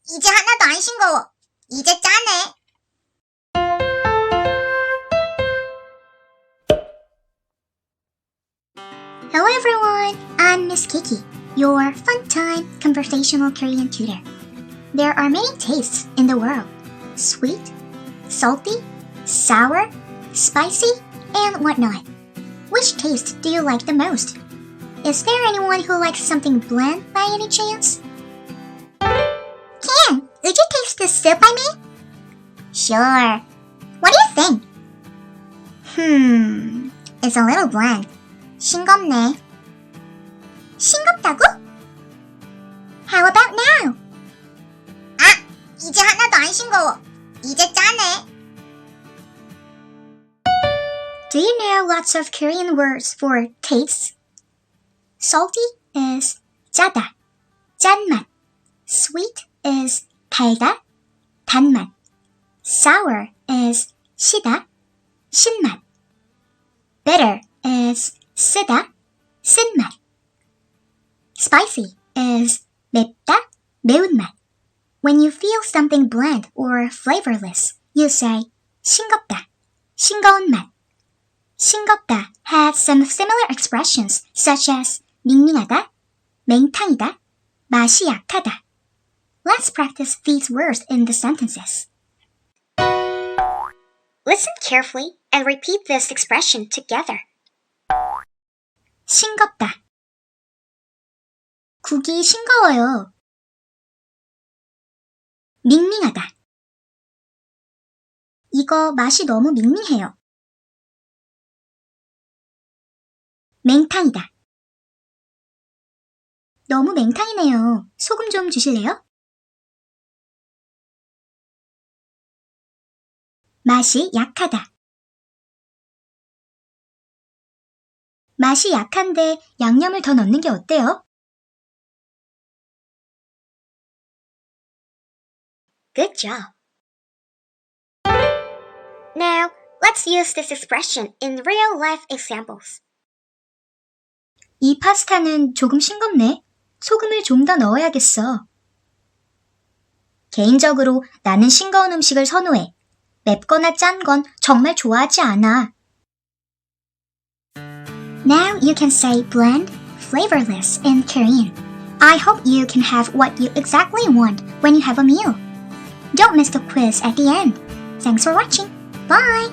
이제 하나도 안 싱거워. 이제 짜네. Hello everyone, I'm Miss Kiki, your fun-time conversational Korean tutor. There are many tastes in the world. Sweet, salty, sour, spicy, and whatnot. Which taste do you like the most? Is there anyone who likes something bland by any chance? Can, would you taste this soup I made? Sure. What do you think? It's a little bland. 싱겁네. 싱겁다고? How about now? 아, 이제 하나도 안 싱거워. 이제 짜네. Do you know lots of Korean words for taste? Salty is 짜다, 짠맛. Sweet is 달다, 단맛. Sour is 시다, 신맛. Bitter is 쓰다, 쓴맛. Spicy is 맵다, 매운맛. When you feel something bland or flavorless, you say 싱겁다, 싱거운 맛. 싱겁다 has some similar expressions such as 밍밍하다, 맹탕이다, 맛이 약하다. Let's practice these words in the sentences. Listen carefully and repeat this expression together. 싱겁다. 국이 싱거워요. 밍밍하다. 이거 맛이 너무 밍밍해요. 맹탕이다. 너무 맹탕이네요. 소금 좀 주실래요? 맛이 약하다. 맛이 약한데 양념을 더 넣는 게 어때요? Good job. Now, let's use this expression in real-life examples. 이 파스타는 조금 싱겁네. 소금을 좀 더 넣어야겠어. 개인적으로 나는 싱거운 음식을 선호해. 맵거나 짠 건 정말 좋아하지 않아. Now you can say bland, flavorless in Korean. I hope you can have what you exactly want when you have a meal. Don't miss the quiz at the end. Thanks for watching. Bye!